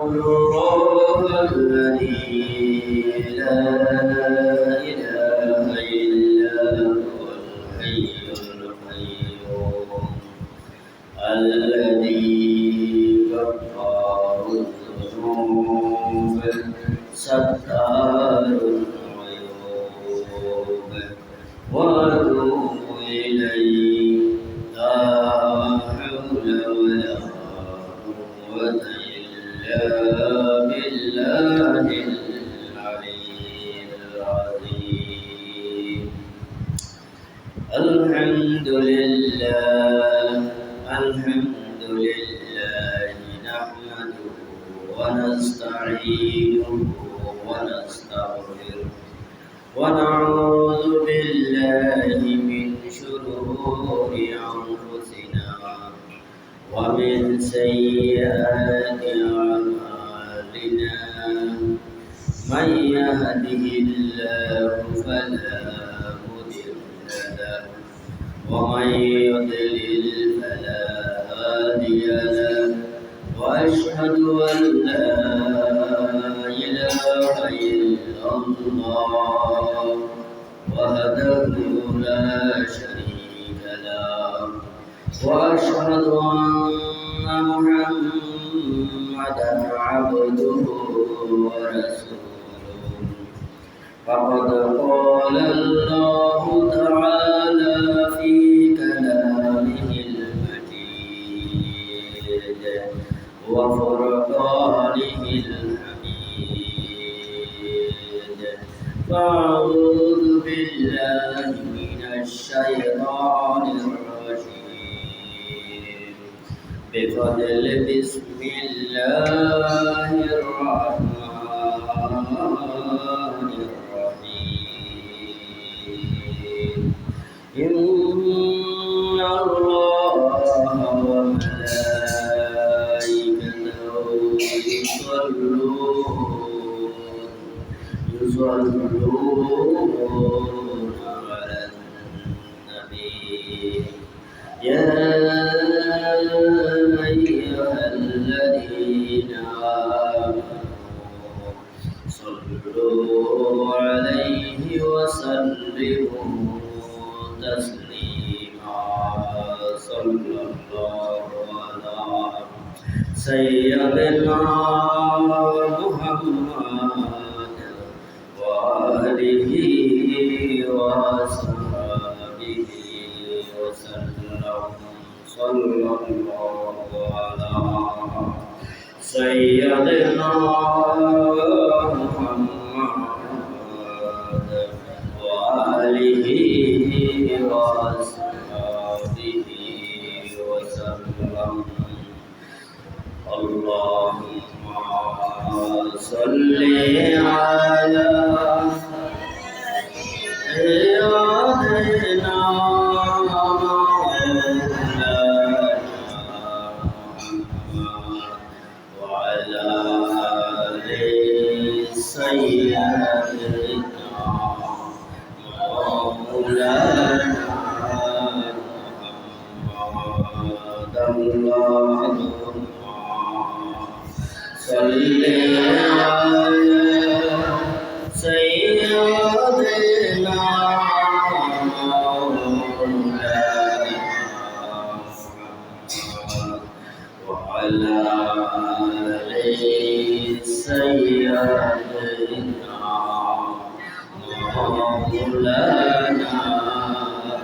الله الذي لا إله إلا هو الحي القيوم الذي غفار الذنوب ستار العيوب وأتوب إليه لا حول ولا قوة إلا بالله العلي العظيم. الحمد لله نحمده ونستعينه ونستغفره ونعوذ بالله من شرور أنفسنا ومن سيئات أعمالنا من يهده الله فلا مضل له ومن يضلل فلا هادي له وأشهد أن لا إله إلا الله وحده لا شريك له وأشهد أن محمدا عبده ورسوله. فقد قال الله تعالى في كلامه المجيد وفرقانه الحميد. فأعوذ بالله من الشيطان الرجيم بفضل بسم الله الرحمن الرحيم. إن الله وملائكته يصلون على النبي يا أيها الذين آمنوا صلوا عليه وسلموا تسليما. صلى الله على سيدنا محمد وآله وصحبه وسلم. صلى الله على سيدنا محمد وآله وصحبه وسلم. اللهم صل على سيدنا مولانا محمد وعلى آل سيدنا مولانا محمد. اللهم صل على سيدنا مولانا محمد وعلى آل سيدنا مولانا محمد.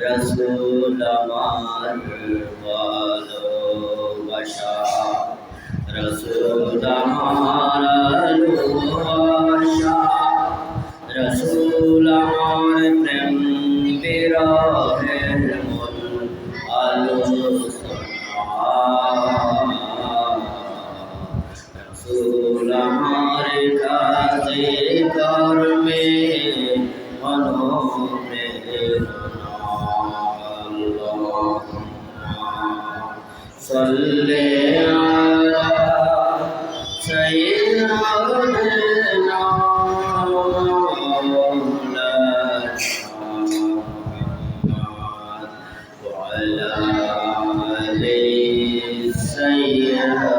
رسول আমার ভালোবাসা রসুল আমার ভালোবাসা রসুল আমার প্রেম বিরহের মূল আলোচনা রসুল আমার কাজে কর্মে অনুপ্রেরণা। صل على سيدنا مولانا محمد وعلى آل مولانا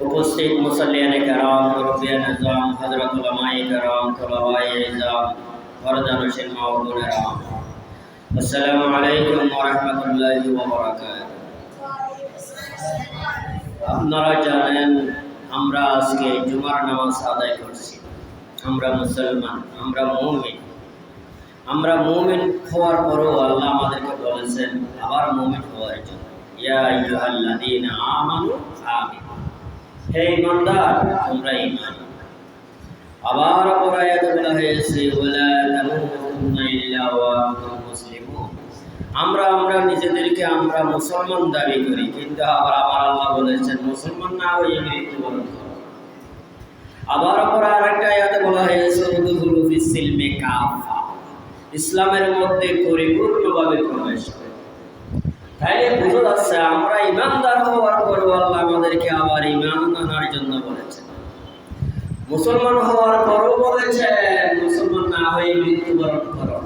উপস্থিত মুসল্লিয়ানে কেরাম, মুরব্বিয়ান নিজাম, হযরত উলামায়ে কেরাম, তুলাবায়ে ইলজাম, পর্দানশীল মা ও বোনেরা, আসসালামু আলাইকুম ওয়া রাহমাতুল্লাহি ওয়া বারাকাতুহু। আপনারা জানেন আমরা আজকে জুমার নামাজ আদায় করছি। আমরা মুসলমান, আমরা মুমিন। আমরা মুমিন হওয়ার পরও আল্লাহ আমাদেরকে বলেছেন আবার মুমিন হওয়ার জন্য, ইয়া আইয়ুহাল্লাযীনা আমানু আমিনু, হে ঈমানদার তোমরা ঈমান। আবার অপর আয়াতে বলা হয়েছে ওয়ালা তামুতুন্না ইল্লা ওয়া আনতুম মুসলিমুন। আমরা নিজেদেরকে আমরা মুসলমান দাবি করি, কিন্তু আবার আল্লাহ বলেছেন মুসলমান না হয়ে মৃত্যুবরণ করো। আবার অপর আরেকটা আয়াতে বলা হয়েছে উদখুলু ফিস সিলমি কাফা, ইসলামের মধ্যে পরিপূর্ণভাবে প্রবেশ করো। তাইলে বোঝা যাচ্ছে আমরা ঈমানদার হওয়ার পরও আল্লাহ আমাদেরকে আবার ঈমান আনার জন্য বলেছেন। মুসলমান হওয়ার পরও বলেছেন মুসলমান না হয়ে মৃত্যুবরণ করো।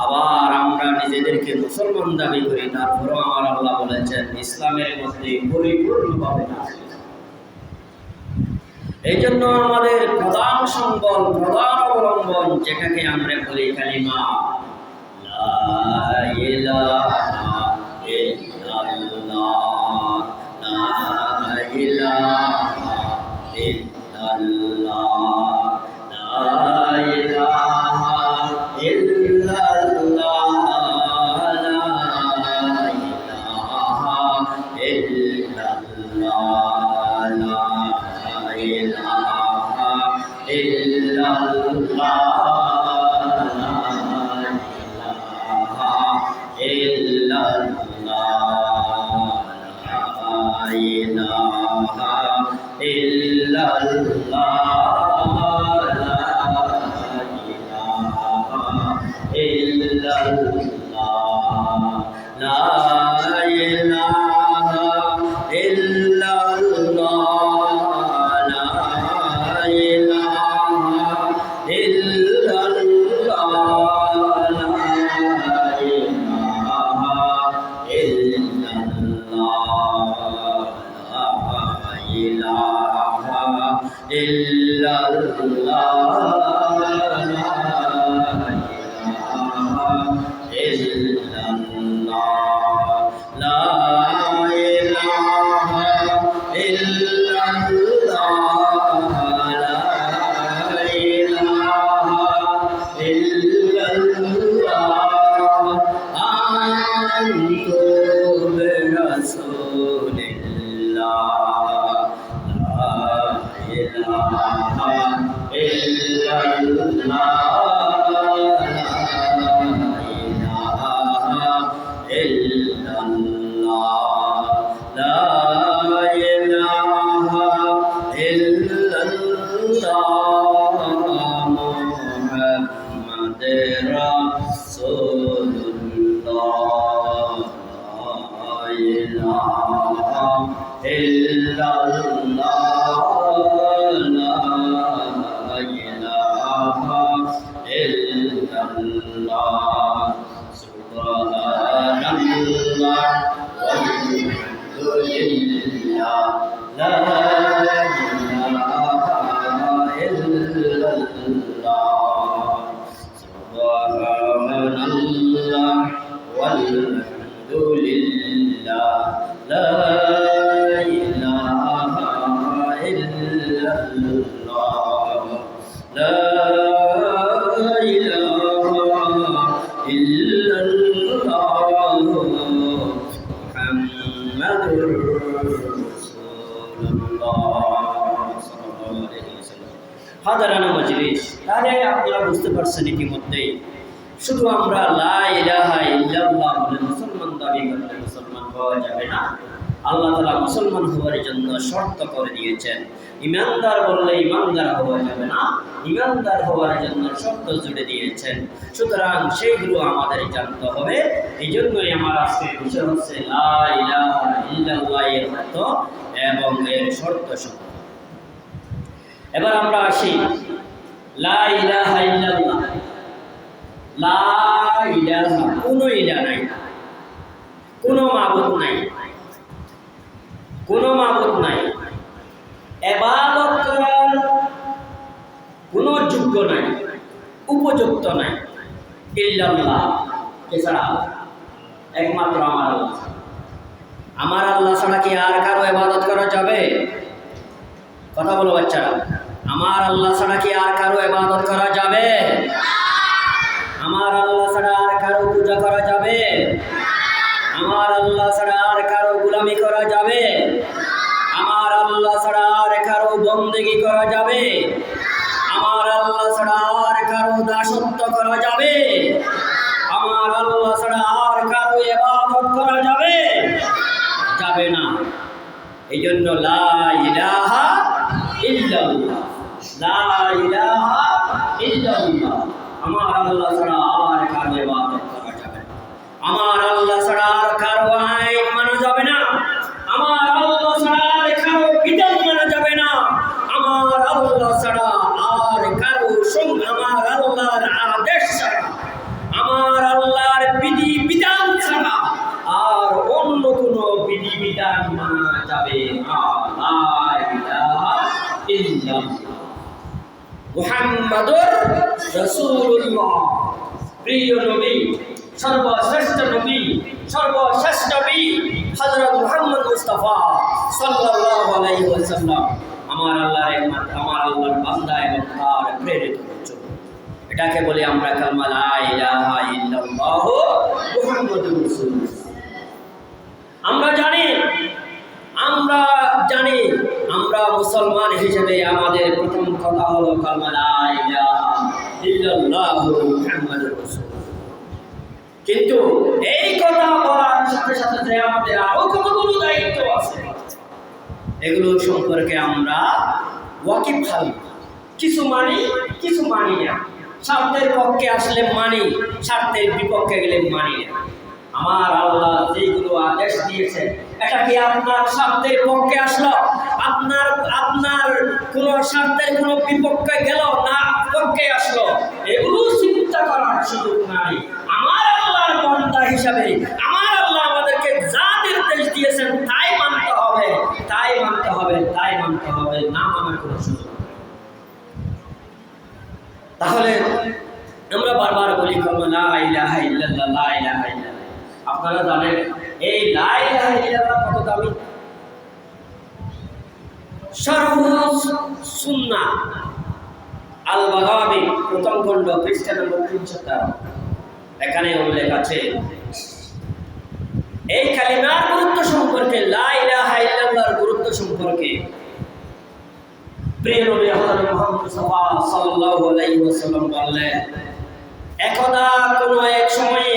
আবার আমরা নিজেদেরকে মুসলমান দাবি করি, তারপরও আমার আল্লাহ বলেছেন ইসলামের মধ্যে পরিপূর্ণভাবে আসো। এই জন্য আমাদের প্রধান সম্বল, প্রধান অবলম্বন, যেটাকে আমরা বলি কালিমা লা ইলাহা ইল্লাল্লাহ, লা ইলাহা ইল্লাল্লাহ, লা ইলাহা ইল্লাল্লাহ, লা ইলাহা ইল্লাল্লাহ, লা ইলাহা ইল্লাল্লাহ, হাজারানা মজলিস। তাহলে আপনারা বুঝতে পারছেন ইতিমধ্যেই, শুধু আমরা লা ইলাহা ইল্লাল্লাহ বলে মুসলমান দাবি করলে মুসলমান হওয়া যাবে না। আল্লাহ তাআলা মুসলমান হওয়ার জন্য শর্ত করে দিয়েছেন। ঈমানদার বললে ঈমানদার হওয়া যাবে না, ঈমানদার হওয়ার জন্য শর্ত জুড়ে দিয়েছেন। সুতরাং সেইগুলো আমাদের জানতে হবে। এই জন্যই আমার আজকের বিষয় হচ্ছে লা ইলাহা ইল্লাল্লাহ এর অর্থ এবং এর শর্ত সমূহ। এবার আমরা আসি লা ইলাহা ইল্লাল্লাহ, লা ইলাহা, কোনো ইলাহ নাই, কোনো মাবুদ নাই, কোনো মাবুদ নাই, ইবাদত করার কোনো যোগ্য নাই, উপযুক্ত নাই, ইল্লাল্লাহ, এছাড়া একমাত্র আমার আল্লাহ। আমার আল্লাহ ছাড়া কি আর কারো ইবাদত করা যাবে? কথা বলো বাচ্চারা, আমার আল্লাহ ছাড়া কি আর কারো ইবাদত করা যাবে? আমার আল্লাহ ছাড়া আর কারো পূজা করা যাবে? আমার আল্লাহ ছাড়া আর কারো গোলামি করা যাবে? আমার আল্লাহ ছাড়া আর কারো বন্দেগী করা যাবে? আমার আল্লাহ ছাড়া আর কারো দাসত্ব করা যাবে? আমার আল্লাহ ছাড়া আর কারো ইবাদত করা যাবে? যাবে না। এই জন্য লা ইলাহা ইল্লাল্লাহ, লা ইলাহা ইল্লাল্লাহ, আমার আল্লাহ ছাড়া আর কারো ইবাদত করা যাবে না। আমার আল্লাহ ছাড়া আর কারো আইন মানা যাবে না। আমার আল্লাহ ছাড়া আর কারো বিধান মানা যাবে না। আমার আল্লাহ ছাড়া আর কারো আমার আল্লাহর আদেশ ছাড়া, আমার আল্লাহর বিধি বিধান ছাড়া আর অন্য কোনো বিধি বিধান মানা যাবে না। লা ইলাহা ইল্লাল্লাহ মুহাম্মাদুর রাসূলুল্লাহ, প্রিয় নবী, সর্বশ্রেষ্ঠ নবী, সর্বশ্রেষ্ঠ নবী হযরত মুহাম্মদ মুস্তাফা সাল্লাল্লাহু আলাইহি ওয়াসাল্লাম আমার আল্লাহর একমাত্র, আমার আল্লাহর বান্দা এবং তার প্রেরিত রাসূল। এটাকে বলি আমরা কালমা লা ইলাহা ইল্লাল্লাহ মুহাম্মাদুর রাসূলুল্লাহ। আমরা জানি আমরা মুসলমান হিসেবে আমাদের প্রথম কথা হলো কালমা লা ইলাহা ইল্লাল্লাহ মুহাম্মাদুর রাসূলুল্লাহ। কিন্তু এই কথা বলার সাথে সাথে যে আমাদের আরো কতগুলো দায়িত্ব আছে, এগুলো সম্পর্কে আমরা ওয়াকিফ হাল, কিছু মানি কিছু মানি না। স্বার্থের পক্ষে আসলে মানি, স্বার্থের বিপক্ষে গেলে মানি না। আমার আল্লাহ যেগুলো আদেশ দিয়েছে, এটা কি আপনার স্বার্থের পক্ষে আসলো? আপনার কোন স্বার্থের কোন বিপক্ষে গেল না, পক্ষে আসলো? এগুলো চিন্তা করার সুযোগ নাই। আমার আল্লাহর বান্দা হিসাবে আমার আল্লাহ আমাদেরকে যা নির্দেশ দিয়েছেন তাই মানতে হবে, তাই মানতে হবে, তাই মানতে হবে, না মানার কোনো সুযোগ। তাহলে আমরা বারবার বলি লা ইলাহা ইল্লাল্লাহ, লা ইলাহা ইল্লাল্লাহ। আপনারা জানেন এই লা ইলাহা ইল্লাল্লাহ কত দামি? শারহু সুন্নাহ আল বাগাবী প্রথম খণ্ড পৃষ্ঠা নম্বর 313, এখানে উল্লেখ আছে এই কালিমার গুরুত্ব সম্পর্কে, লা ইলাহা ইল্লাল্লাহর গুরুত্ব সম্পর্কে। প্রিয় নবী হযরত মুহাম্মদ মুস্তাফা সাল্লাল্লাহু আলাইহি ওয়াসাল্লাম বললেন, একদা কোনো এক সময়ে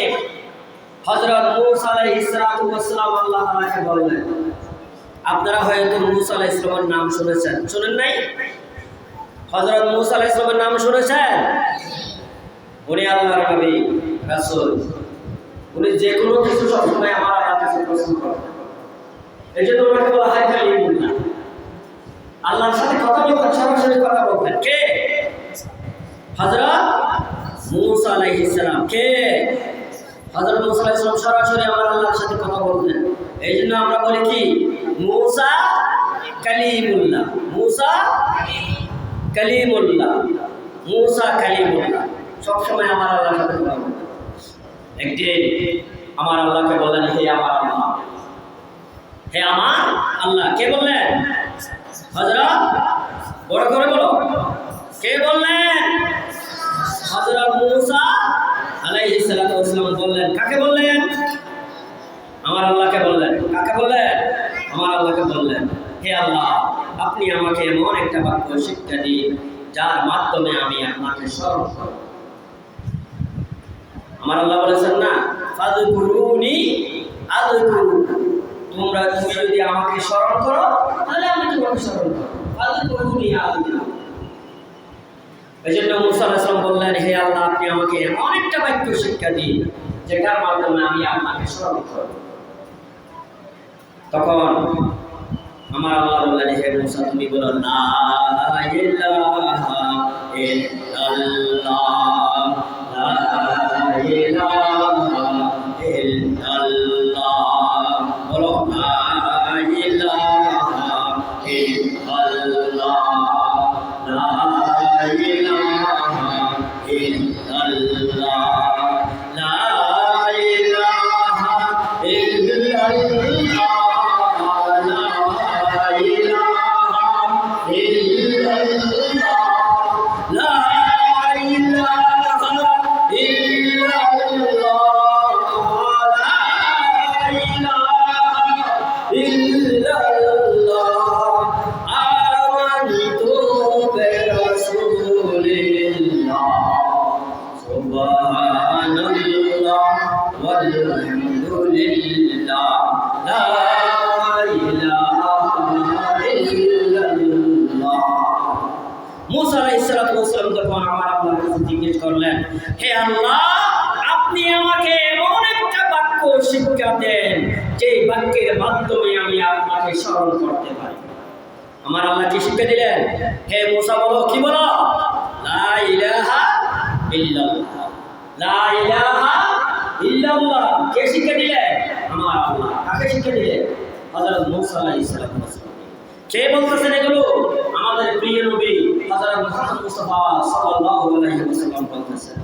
হযরত মূসা আলাইহিস সালাতু ওয়াস সালাম আল্লাহ তাআলাকে বললেন, আপনারা হয়তো মূসা আলাইহিস সালামের নাম শুনেছেন, শুনেন নাই? হযরত মূসা আলাইহিস সালামের নাম শুনেছেন? উনি আল্লাহর নবী, রাসূল। উনি যে কোনো কিছু সবসময় আমার আল্লাহর কাছে প্রশ্ন করেন। এই জন্য ওনাকে বলা হয় কালিমুল্লাহ। আল্লাহর সাথে কথা বলতেন, সরাসরি কথা বলতেন। কে? হযরত মূসা আলাইহিস সালাম। কে? হযরত মূসা আলাইহিস সালাম সরাসরি আমার আল্লাহর সাথে কথা বলতেন। এই জন্য আমরা বলি কি? মূসা কালিমুল্লাহ, মূসা কালিমুল্লাহ, মূসা কালিমুল্লাহ। সবসময় আমার আল্লাহর সাথে কথা বলতেন। একদিন আমার আল্লাহকে বললেন, হে আমার আল্লাহ, হে আমার আল্লাহ। কে বললেন? হযরত, বড় করে বলো, কে বললেন? হযরত মূসা আলাইহিস সালাতু ওয়াস সালাম বললেন। কাকে বললেন? আমার আল্লাহকে বললেন। কাকে বললেন? আমার আল্লাহকে বললেন, হে আল্লাহ, আপনি আমাকে এমন একটা বাক্য শিক্ষা দিন যার মাধ্যমে আমি আপনাকে স্মরণ করব। আমার আল্লাহ বলেছেন না, ফাযকুরুনি আযকুরুকুম, তুমি যদি আমাকে স্মরণ করো তাহলে আমি তোমাকে স্মরণ করব। ফাযকুরুনি আযকুরুকুম। এজন্য মূসা আলাইহিস সালাম বললেন, হে আল্লাহ, আপনি আমাকে এমন একটা বাক্য শিক্ষা দিন যেটার মাধ্যমে আমি আপনাকে স্মরণ করব। তখন আমার আল্লাহ বললেন, হে মূসা, তুমি বলো লা ইলাহা ইল্লাল্লাহ লা ইলাহা ইল্লাল্লাহ বলো লা ইলাহা ইল্লাল্লাহ লা ইলাহা ইল্লাল্লাহ লা ইলাহা ইল্লাল্লাহ জিজ্ঞেস করলেন, হে আল্লাহ, আপনি আমাকে এমন একটা বাক্য শিক্ষা দেন যে বাক্যের মাধ্যমে আমি আপনাকে স্মরণ করতে পারি। আমার আল্লাহ কি শিক্ষা দিলেন? হে মুসা বলো, কি বলো? লা ইলাহা ইল্লাল্লাহ। লা ইলাহা ইল্লাল্লাহ কে শিক্ষা দিলেন? আমার আল্লাহ। কাকে শিক্ষা দিলেন? হযরত মুসা আলাইহিস সালাম। কে বলতেছেন এগুলো? আমাদের প্রিয় নবী হযরত মুহাম্মদ মুস্তাফা সাল্লাল্লাহু আলাইহি ওয়াসাল্লাম বলতেছেন।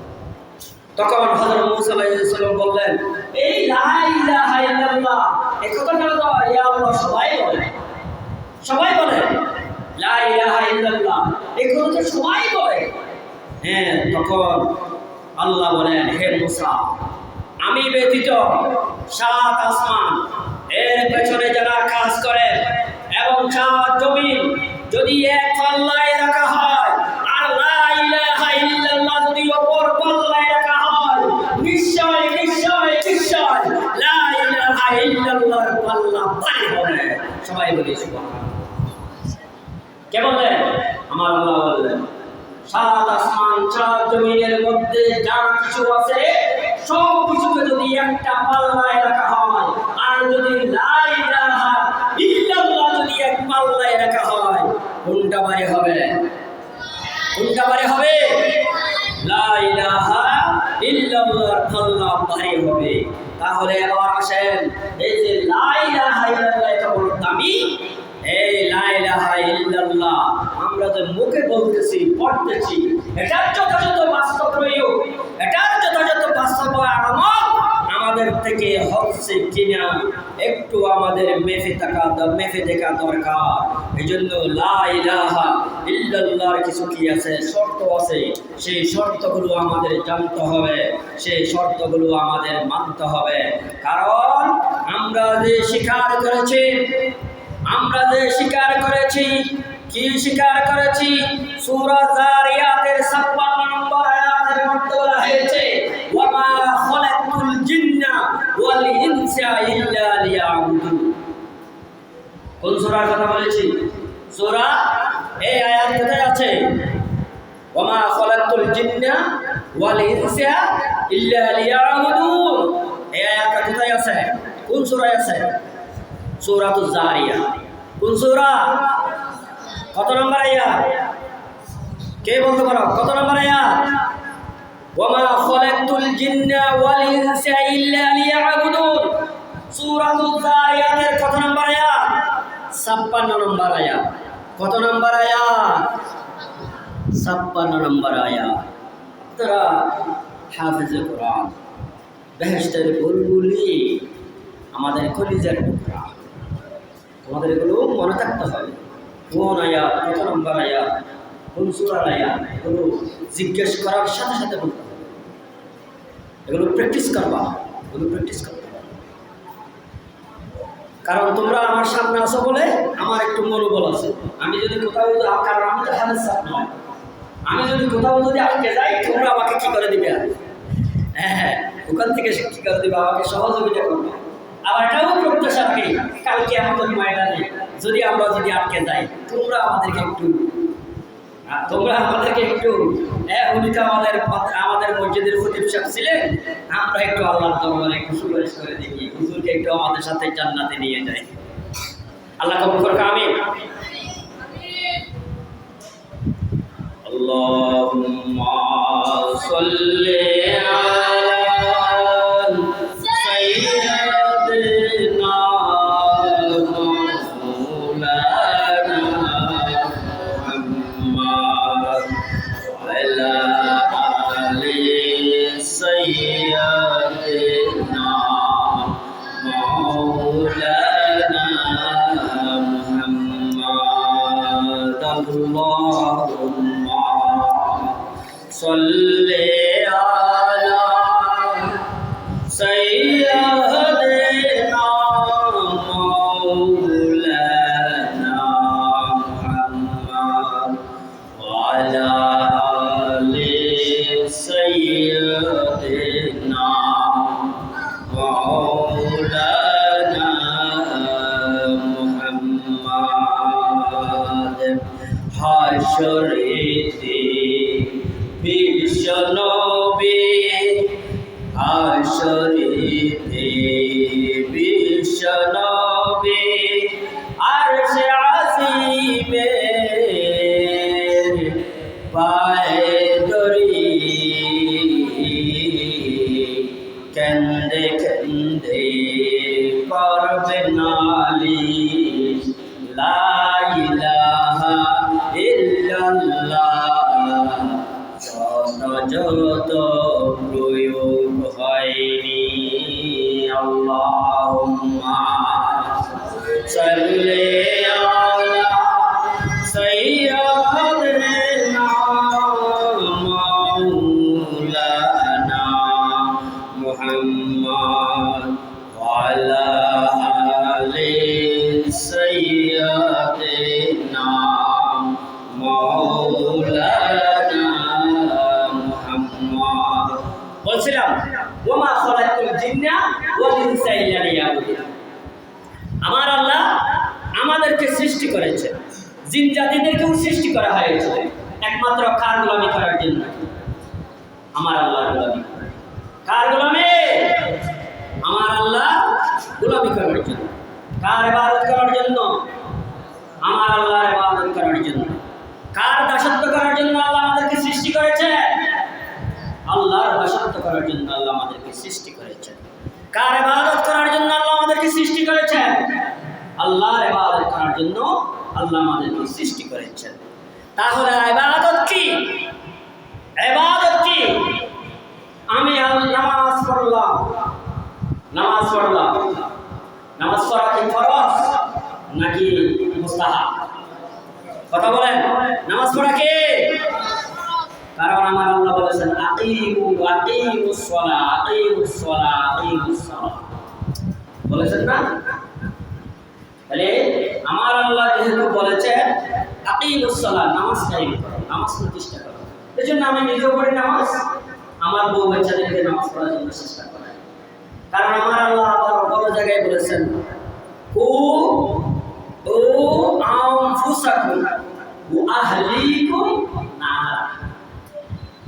তখন হযরত মুসা আলাইহিস সালাম বললেন, এই লা ইলাহা ইল্লাল্লাহ এই কথাটা তো ইয়া আল্লাহ সবাই বলে, সবাই বলে লা ইলাহা ইল্লাল্লাহ এই কথা সবাই বলে। হ্যাঁ, তখন আল্লাহ বলেন, হে মুসা, আমি ব্যতীত সাত আসমান এর পেছনে যারা কাজ করে এবং সাত জমিন যদি এক পাল্লায় রাখা হয় আর লা ইলাহা ইল্লাল্লাহ যদি অপর পাল্লায় রাখা হয়, নিশ্চয় নিশ্চয় নিশ্চয় লা ইলাহা ইল্লাল্লাহর পাল্লা ভারী হবে। সবাই বলি সুবহানাল্লাহ। কে বললেন? আমার আল্লাহ বললেন, সাত আসমান সাত জমিনের মধ্যে যা কিছু আছে সব কিছুকে যদি একটা পাল্লায় রাখা হয় আর যদি লা ইলাহা ইল্লাল্লাহ যদি এক পাল্লায় রাখা হয়, কোনটা ভারী হবে? কোনটা ভারী হবে? লা ইলাহা ইল্লাল্লাহর পাল্লা ভারী হবে। তাহলে এবার আসেন, এই যে লা ইলাহা ইল্লাল্লাহ এটা বড় দামি। এই লা ইলাহা ইল্লাল্লাহ আমরা যে মুখে বলতেছি, পড়তেছি, এটার যথাযথ বাস্তব প্রয়োগ, এটার যথাযথ বাস্তব আমল আমাদের থেকে হচ্ছে কিনা একটু আমাদের মেপে দেখা দরকার। এই জন্য লা ইলাহা ইল্লাল্লাহর কিছু কি আছে, শর্ত আছে। সেই শর্তগুলো আমাদের জানতে হবে, সেই শর্তগুলো আমাদের মানতে হবে। কারণ আমরা যে স্বীকার করেছি, কি স্বীকার করেছি? সূরা যারিয়াতের 56 নম্বর আয়াতের মধ্যে বলা হয়েছে, ওয়া মা খালাকতুল জিন্না ওয়াল ইনসা ইল্লা লিয়াবুদুন। কোন সূরার কথা বলেছি? সূরা, এই আয়াত কোথায় আছে? ওয়া মা খালাকতুল জিন্না ওয়াল ইনসা ইল্লা লিয়াবুদুন। এই আয়াতটা কোথায় আছে? কোন সূরায় আছে? সূরাতুজ যারিয়াত। কোন সূরা? কত নম্বর আয়াত? কে বলতে পারো কত নম্বর আয়াত? ওয়া মা খালাকতুল জিন্না ওয়াল ইনসা ইল্লা লিয়াবুদুন। সূরাতুজ যারিয়াতের কত নম্বর আয়াত? 56 নম্বর আয়াত। কত নম্বর আয়াত? 56 নম্বর আয়াত। তারা হাফেজে কোরআন, বেহেশতের বুলবুলি, আমাদের কলিজার টুকরা, তোমাদের এগুলো মনে থাকতে হবে। কোন আয়াত, কত নম্বর আয়াত, কোন সূরার আয়াত, এগুলো জিজ্ঞেস করার সাথে সাথে বলতে হবে। এগুলো প্র্যাকটিস করবা, কারণ তোমরা আমার সামনে আসো বলে আমার একটু মনোবল আছে। আমি যদি কোথাও, কারণ আমি তো হাদিস নয়, আমি যদি কোথাও যদি আটকে যাই, তোমরা আমাকে কি করে দিবে? হ্যাঁ, ওখান থেকে কি করে দিবে? আমাকে সহযোগিতা করবে। আবার এটাও প্রত্যাশা রাখি, কালকে আমাদের ময়দানে যদি আমরা আটকে যাই, তোমরা আমাদেরকে একটু উনি তো আমাদের মসজিদের খতিব সাহেব ছিলেন, আমরা একটু আল্লাহর দরবারে একটু সুপারিশ করে দেখি, হুজুরকে একটু আমাদের সাথে জান্নাতে নিয়ে যায়। আল্লাহ কবুল করুক, আমিন। আল্লাহুম্মা সাল্লি আলা সাইয়্যিদিনা মাওলানা মুহাম্মদ ওয়া আলা আলি সাইয়্যিদিনা মাওলানা মুহাম্মদ আল্লাহুম্মা সাল্লি আলা সাইয়্যিদিনা মাওলানা মুহাম্মদ ওয়া আলা আলি সাইয়্যিদিনা মাওলানা মুহাম্মদ হাশরেতে বিশ্বনবী হাশরেতে বিশ্বনবী আরশে আজিমে পায়ে ধরি কেন্দে কেন্দে করবে নালিশ লা ইলাহা ইল্লাল্লাহ যত প্রয়োগ হয়নি আল্লাহুম্মা সাল্লি আলা সাইয়্যিদিনা মাওলানা মুহাম্মদ ওয়া আলা আলি সাইয়্যিদিনা মাওলানা মুহাম্মদ। বলছিলাম ওমা খালাকুল জিন্না ওয়াল ইনসা ইল্লা লিয়াবুদুন। আমার আল্লাহ আমাদেরকে সৃষ্টি করেছে, জিন জাতিদেরকেও সৃষ্টি করা হয়েছে একমাত্র কার গোলামি করার জন্য। আমার আল্লাহর গোলামি। কার গোলামি? আমার আল্লাহ গোলামি করার জন্য। কার ইবাদত করার জন্য? আমার আল্লাহর ইবাদত করার জন্য। কার দাসত্ব করার জন্য আল্লাহ আমাদেরকে সৃষ্টি করেছে? আল্লাহর দাসত্ব করার জন্য আল্লাহ আমাদেরকে সৃষ্টি করেছেন। কার ইবাদত করার জন্য আল্লাহ আমাদেরকে সৃষ্টি করেছেন? আল্লাহর ইবাদত করার জন্য আল্লাহ আমাদেরকে সৃষ্টি করেছেন। তাহলে ইবাদত কি? ইবাদত কি? আমি নামাজ পড়লাম, নামাজ পড়া কি ফরজ নাকি মুস্তাহাব? কথা বলেন, নামাজ পড়া কি? কারণ আমার আল্লাহ বলেছেন আকিমুস সালাহ বলেছেন না? তাহলে আমার আল্লাহ যেহেতু বলেছেন আকিমুস সালাহ, নামাজ কায়েম করো, নামাজ প্রতিষ্ঠা করো, এজন্য আমি নিজেও পড়ি নামাজ, আমার বউ বাচ্চাদেরকে নামাজ পড়ার জন্য চেষ্টা করি। কারণ আমার আল্লাহ আবার বড় জায়গায় বলেছেন ও আনফুসাকুম ওয়া আহলিকুম নার,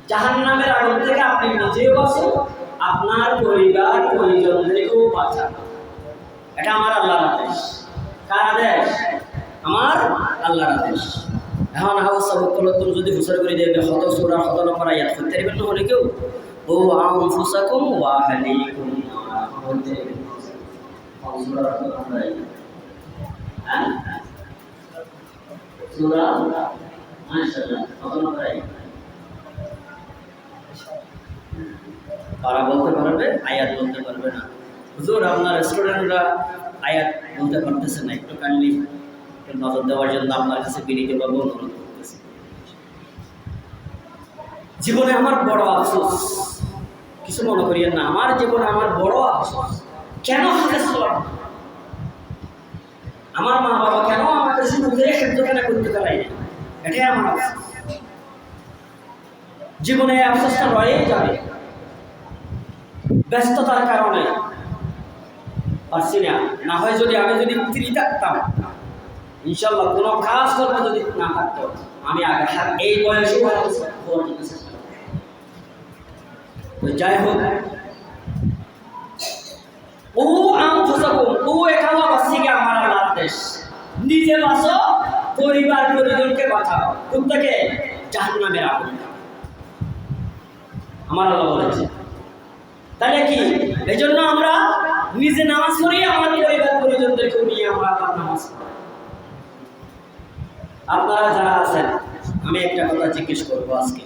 জাহান্নামের আগুন থেকে আপনি নিজেও বাঁচুন, আপনার পরিবার পরিজনদেরকেও বাঁচান। এটা আমার আল্লাহর আদেশ। কার আদেশ? আমার আল্লাহর আদেশ। এখন তুমি যদি হুসার করে দেবে শত সূরা 100 নম্বর আয়াত করতে পারবেন না হলে কেউ ও আনফুসাকুম ওয়া আহলিকুম নার বলতে সূরা 100 নম্বর আয়াত। হ্যাঁ সূরা মাশাআল্লাহ 100 নম্বর আয়াত। তারা বলতে পারবে, আয়াত বলতে পারবে না। হুজুর আপনার স্টুডেন্টরা আয়াত বলতে পারতেছে না, একটু কাইন্ডলি নজর দেওয়ার জন্য আপনার কাছে বিনীতভাবে অনুরোধ করতেছি। জীবনে আমার বড় আফসোস, কিছু মনে করিয়েন না, আমার জীবনে আমার বড় আফসোস, কেন হাদিস পড়া আমার মা বাবা কেন আমাকে শুধু কেন করতে পারাই না, এটাই আমার আফসোস। জীবনে আফসোসটা রয়েই যাবে, ব্যস্ততার কারণে পারছি না। না হয় যদি আমি ফ্রি থাকতাম, ইনশাল্লাহ কোনো কাজ করবো যদি না থাকতো, আমি আগে এই বয়সে যাই হোক। ও আনফুসাকুম, ও একালা বাঁচিকে আমার আদেশ, নিজে বাঁচো, পরিবার পরিজনকে বাঁচাও। কোন থেকে? জাহান্নামের আগুন। আমার আল্লাহ বলেছে। তাহলে কি এই জন্য আমরা নিজে নামাজ পড়ি, আমার পরিবার পরিজনদেরকে নিয়ে আমরা নামাজ পড়ি। আপনারা যারা আছেন, আমি একটা কথা জিজ্ঞেস করবো আজকে,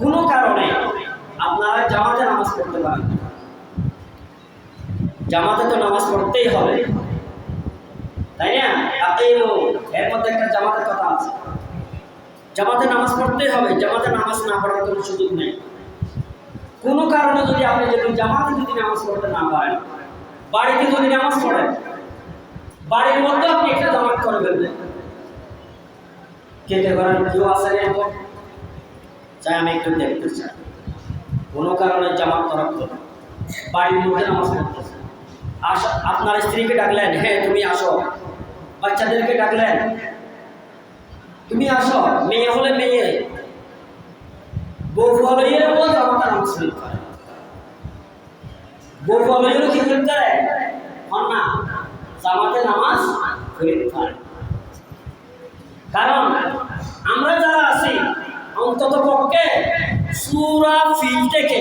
কোনো কারণে আপনারা জামাতে নামাজ পড়তে পারেন? জামাতে তো নামাজ পড়তেই হবে, তাই না? এর মধ্যে একটা জামাতের কথা আছে, জামাতে নামাজ পড়তেই হবে। জামাতে নামাজ না পড়ার কোনো সুযোগ নেই। কোনো কারণে যদি আপনি জামাতে যদি নামাজ পড়তে না পারেন, বাড়িতে যদি নামাজ পড়েন, বাড়ির মধ্যে আপনি একটা জামাত করে ফেলবেন। কে কে করেন? কেউ আসেন এখন? চাই আমি একটু দেখতে চাই। কোনো কারণে জামাত করা করবে, বাড়ির মধ্যে নামাজ পড়তেছে, আপনার স্ত্রীকে ডাকলেন, হ্যাঁ তুমি আসো, বাচ্চাদেরকে ডাকলেন, তুমি আসো, মেয়ে হলে মেয়ে, বউ হলে এরকম জামাতে নামাজ শরীফ করে, বউ হলে কি করতে পারে না, জামাতে নামাজ শরীফ করে। কারণ আমরা যারা আছি অন্তত পক্ষে সূরা ফিল থেকে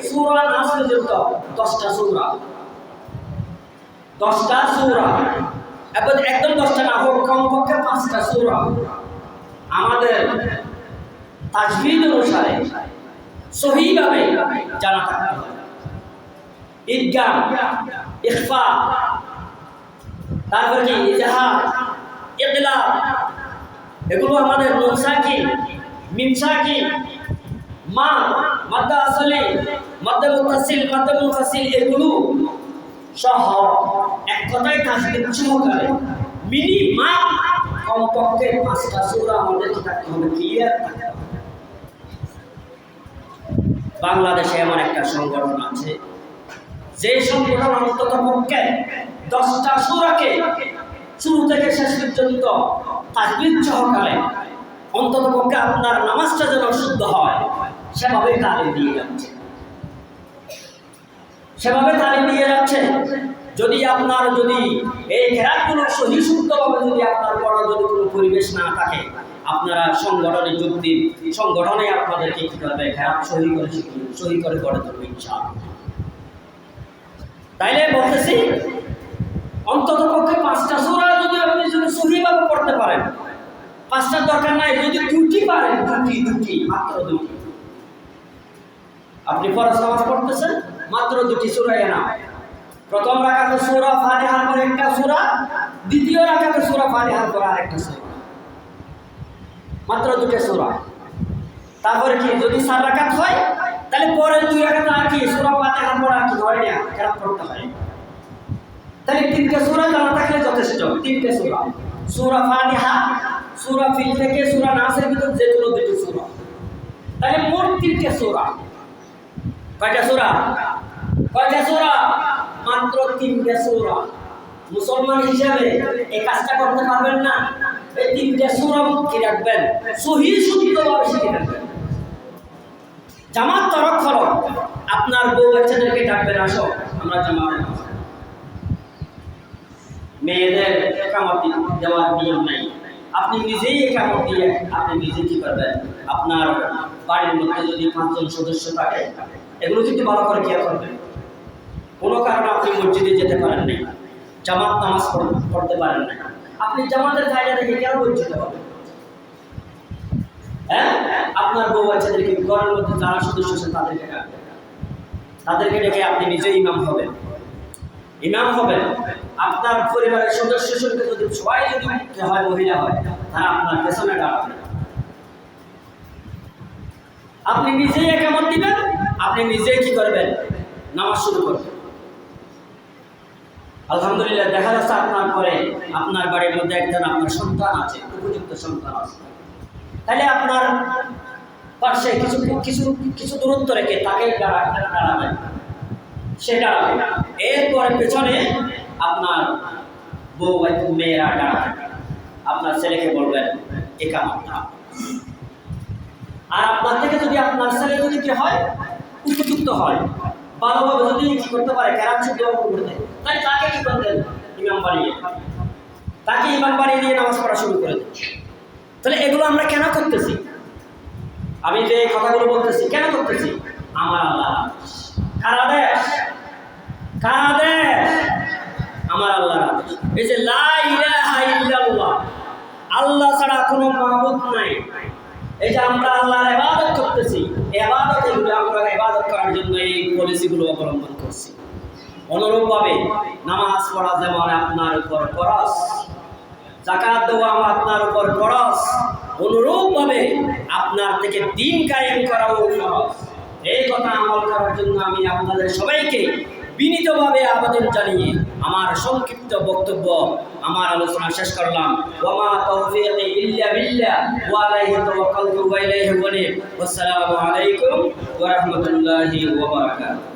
সূরা নাস পর্যন্ত 10টা সূরা, 10টা সূরা, একদম 10টা না হোক, কমপক্ষে 5টা সূরা আমাদের তাজবিদ অনুসারে সহিভাবে জানা থাকতে হবে। ইদগাম, ইখফা, তারপর কি ইজহার, ইকলাব, এগুলো আমাদের নুন সাকিন, মিম সাকিন, মা, মাদ আসলি, মাদ মুত্তাসিল, মাদ মুনফাসিল, এগুলো সহ এক কথায় তাজবিদ সহকারে মিনিমাম কমপক্ষে 5টা সূরা আমাদের থাকতে হবে, ক্লিয়ার থাকতে হবে। বাংলাদেশে এমন একটা সংগঠন আছে, যে সংগঠন অন্তত পক্ষে 10টা সূরাকে শুরু থেকে শেষ পর্যন্ত তাজবিদ সহকারে অন্তত পক্ষে আপনার নামাজটা যেন শুদ্ধ হয় সেভাবে তালিম দিয়ে যাচ্ছে, যদি আপনার এই খেরাতগুলো সহি শুদ্ধভাবে যদি আপনার পড়া যদি কোনো পরিবেশ না থাকে, আপনারা সংগঠনে যোগ দিন, সংগঠনে আপনাদেরকে কি করবে, খেরাত সহি করে গড়ে তুলবে ইনশাআল্লাহ। তাইলে বলতেছি অন্তত পক্ষে 5টা সূরা যদি আপনি সহিভাবে পড়তে পারেন, 5টার দরকার নাই, যদি 2টি পারেন, দুটি মাত্র 2টি, আপনি ফরজ নামাজ পড়তেছেন, মাত্র 2টি সূরা না। প্রথম রাকাতে সূরা ফাতিহার পর একটা সূরা, দ্বিতীয় রাকাতে সূরা ফাতিহার পর আরেকটা সূরা, মাত্র 2টা সূরা। তারপরে কি যদি 4 রাকাত হয়, তাহলে পরের 2 রাকাত আর কি সূরা ফাতিহার পর আর কি হয় না, কেরাত পড়তে হয়। তাহলে 3টা সূরা জানা থাকলে যথেষ্ট, 3টে সূরা, সূরা ফাতিহা, সূরা ফিল থেকে সূরা নাসের ভিতর যে কোনো 2টি সূরা, তাহলে মোট 3টে সূরা। কয়টা সূরা? মাত্র 3টে সূরা। মুসলমান হিসাবে এই কাজটা করতে পারবেন না, এই 3টে সূরা কি রাখবেন, সহি শুদ্ধভাবে শিখে রাখবেন। জামাত তরক হলো, আপনার বউ বাচ্চাদেরকে ডাকবেন, আসো আমরা জামাতে নামাজ। মেয়েদের একামত দেওয়ার নিয়ম নাই, আপনি নিজেই একামত দিয়ে আপনি নিজে কি করবেন, আপনার বাড়ির মধ্যে যদি 5 জন সদস্য থাকে, এগুলো কিন্তু ভালো করে খেয়াল করবেন। কোনো কারণে আপনি মসজিদে যেতে পারেন নাই, জামাত নামাজ পড়তে পারেন না, আপনি জামাতের কায়দা থেকে কেন বঞ্চিত হবেন? হ্যাঁ, আপনার বউ বাচ্চাদেরকে ঘরের মধ্যে যারা সদস্য আছেন তাদেরকে ডেকে আপনি নিজে ইমাম হবেন। আপনার পরিবারের সদস্য সঙ্গে যদি সবাই যদি হয়, মহিলা হয়, তারা আপনার পেছনে দাঁড়াবে। আপনি নিজেই একামত দিবেন, আপনি নিজেই কি করবেন, নামাজ শুরু করবেন। আলহামদুলিল্লাহ, দেখা যাচ্ছে আপনার পরে আপনার বাড়ির মধ্যে একজন আপনার সন্তান আছে, উপযুক্ত সন্তান আছে, তাহলে আপনার পাশে কিছু দূরত্ব রেখে তাকে দাঁড়াবেন, সে দাঁড়াবে, এরপরে পেছনে আপনার বউ মেয়েরা দাঁড়াবে, আপনার ছেলেকে বলবেন একামত দাও। আর আপনার থেকে যদি আপনার ছেলে যদি কি হয়, উপযুক্ত হয়, ভালোভাবে যদি কি করতে পারে, কেরাত শুদ্ধ করতে, তাহলে তাকে কি করতেন, ইমাম বানিয়ে তাকে ইমাম বানিয়ে দিয়ে নামাজ পড়া শুরু করে দেয়। তাহলে এগুলো আমরা কেন করতেছি? আমি যে কথাগুলো বলতেছি কেন করতেছি? আমার আল্লাহ আদেশ। কার আদেশ? কার আদেশ? আমার আল্লাহর আদেশ। এই যে লা ইলাহা ইল্লাল্লাহ, আল্লাহ ছাড়া কোনো মাবুদ নাই, এই যে আমরা আল্লাহর ইবাদত করতেছি, ইবাদত এগুলো আমরা ইবাদত করার জন্য এই পলিসিগুলো অবলম্বন করছি। অনুরূপভাবে নামাজ পড়া যেমন আপনার উপর ফরজ, যাকাত দেওয়া আপনার উপর ফরজ, অনুরূপভাবে আপনার থেকে দ্বীন কায়েম করাও ফরজ। এই কথা আমল করার জন্য আমি আপনাদের সবাইকে বিনীতভাবে আবেদন জানিয়ে আমার সংক্ষিপ্ত বক্তব্য, আমার আলোচনা শেষ করলাম। ওয়া মা তাওফীকি ইল্লা বিল্লাহ ওয়া আলাইহি তাওয়াক্কালতু ওয়া ইলাইহি উনীব। আসসালামু আলাইকুম ওয়া রাহমাতুল্লাহি ওয়া বারাকাতুহু।